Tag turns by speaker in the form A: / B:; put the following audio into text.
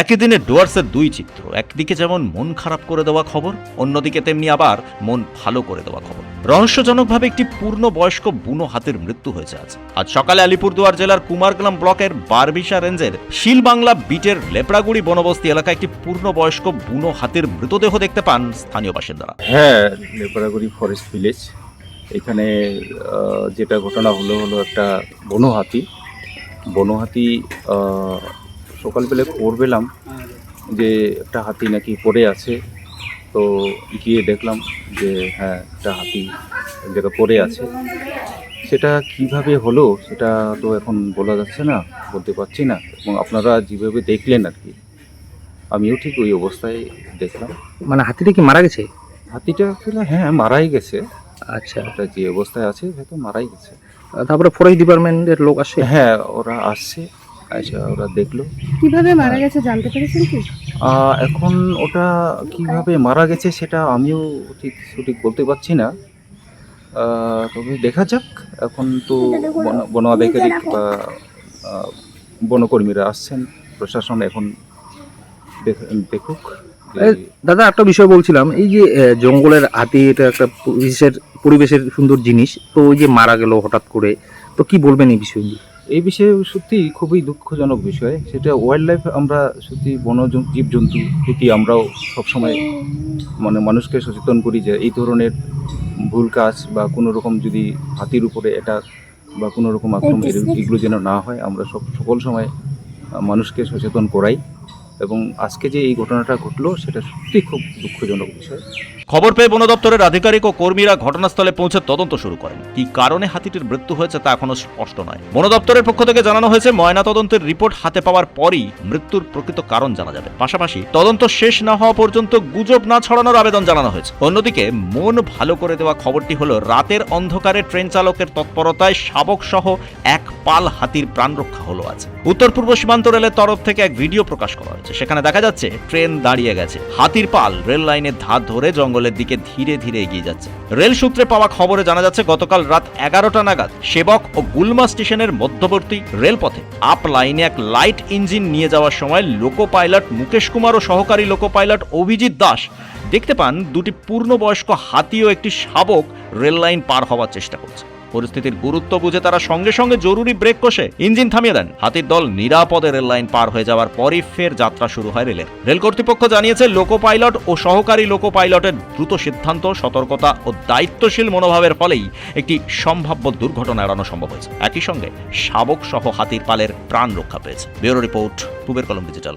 A: একই দিনে ডুয়ার্সের দুই চিত্র, একদিকে যেমন মন খারাপ করে দেওয়া খবর, অন্যদিকে তেমনি আবার মন ভালো করে দেওয়া খবর। রহস্যজনকভাবে একটি পূর্ণবয়স্ক বুনো হাতির মৃত্যু হয়েছে আজ সকালে আলিপুরদুয়ার জেলার কুমারগ্রাম ব্লকের বারবিশা রেঞ্জের শিলবাংলা বিটের লেপড়াগুড়ি বনবস্তি এলাকায় একটি পূর্ণবয়স্ক বুনো হাতির মৃতদেহ দেখতে পান স্থানীয় বাসিন্দারা।
B: হ্যাঁ, লেপারাগুড়ি ফরেস্ট ভিলেজ। এখানে যেটা ঘটনা হলো একটা বনো হাতি সকালবেলা খবর পেলাম যে একটা হাতি নাকি পড়ে আছে। তো গিয়ে দেখলাম যে হ্যাঁ, একটা হাতি এক জায়গায় পড়ে আছে। সেটা কিভাবে হলো সেটা তো এখন বলা যাচ্ছে না, বলতে পারছি না। এবং আপনারা যেভাবে দেখলেন আর কি, আমিও ঠিক ওই অবস্থায় দেখলাম।
C: মানে হাতিটা কি মারা গেছে?
B: হাতিটা আসলে হ্যাঁ মারাই গেছে।
C: আচ্ছা,
B: এটা যে অবস্থায় আছে সেটা মারাই গেছে।
C: তারপরে ফরেস্ট ডিপার্টমেন্টের লোক আসে?
B: হ্যাঁ, ওরা আসছে, আচ্ছা ওরা দেখলো।
D: কিভাবে মারা গেছে জানতে পেরেছেন কি?
B: এখন ওটা কিভাবে মারা গেছে সেটা আমিও সঠিক বলতে পারছি না। তবে দেখা যাক, এখন তো বন আধিকারিক বা বনকর্মীরা আসছেন, প্রশাসন এখন দেখুক।
C: দাদা, একটা বিষয় বলছিলাম, এই যে জঙ্গলের হাতি, এটা একটা পরিবেশের সুন্দর জিনিস, তো ওই যে মারা গেল হঠাৎ করে, তো কি বলবেন এই বিষয়ে?
B: এই বিষয়ে সত্যি খুবই দুঃখজনক বিষয়। সেটা ওয়াইল্ড লাইফ, আমরা সত্যি জীবজন্তু প্রতি আমরাও সবসময় মানে মানুষকে সচেতন করি যে এই ধরনের ভুল কাজ বা কোনো রকম যদি হাতির উপরে অ্যাটাক বা কোনো রকম আক্রমণ এগুলো যেন না হয়, আমরা সকল সময় মানুষকে সচেতন করাই। এবং আজকে যে এই ঘটনাটা ঘটলো সেটা সত্যি খুব দুঃখজনক বিষয়।
A: খবর পেয়ে বন দপ্তরের আধিকারিক ও কর্মীরা ঘটনাস্থলে পৌঁছে তদন্ত শুরু করেন। কি কারণে হাতিটির মৃত্যু হয়েছে তা এখনো স্পষ্ট নয়। বন দপ্তরের পক্ষ থেকে জানানো হয়েছে, ময়না তদন্তের রিপোর্ট হাতে পাওয়ার পরই মৃত্যুর প্রকৃত কারণ জানা যাবে। পাশাপাশি তদন্ত শেষ না হওয়া পর্যন্ত গুজব না ছড়ানোর আবেদন জানানো হয়েছে। অন্যদিকে মন ভালো করে দেওয়া খবরটি হলো, রাতের অন্ধকারে ট্রেন চালকের তৎপরতায় শাবক সহ এক পাল হাতির প্রাণ রক্ষা হলো আজ। উত্তর পূর্ব সীমান্ত রেলের তরফ থেকে এক ভিডিও প্রকাশ করা হয়েছে। সেখানে দেখা যাচ্ছে ট্রেন দাঁড়িয়ে গেছে, হাতির পাল রেল লাইনের ধার ধরে জঙ্গলের দিকে ধীরে ধীরে এগিয়ে যাচ্ছে। রেল সূত্রে পাওয়া খবরে জানা যাচ্ছে, গতকাল রাত 11টা নাগাদ সেবক ও গুলমা স্টেশনের মধ্যবর্তী রেলপথে আপ লাইনে এক লাইট ইঞ্জিন নিয়ে যাওয়ার সময় লোকো পাইলট মুকেশ কুমার ও সহকারী লোকো পাইলট অভিজিৎ দাস দেখতে পান দুটি পূর্ণবয়স্ক হাতি ও একটি শাবক রেল লাইন পার হওয়ার চেষ্টা করছে। পরিস্থিতির গুরুত্ব বুঝে তারা সঙ্গে সঙ্গে জরুরি ব্রেক কষে ইঞ্জিন থামিয়ে দেন। হাতির দল নিরাপদে রেল লাইন পার হয়ে যাওয়ার পরই ফের যাত্রা শুরু হয় রেলের। রেল কর্তৃপক্ষ জানিয়েছে, লোকো পাইলট ও সহকারী লোকো পাইলটের দ্রুত সিদ্ধান্ত, সতর্কতা ও দায়িত্বশীল মনোভাবের ফলেই একটি সম্ভাব্য দুর্ঘটনা এড়ানো সম্ভব হয়েছে। একই সঙ্গে শাবক সহ হাতির পালের প্রাণ রক্ষা পেয়েছে। ব্যুরো রিপোর্ট, পূবের কলম ডিজিটাল।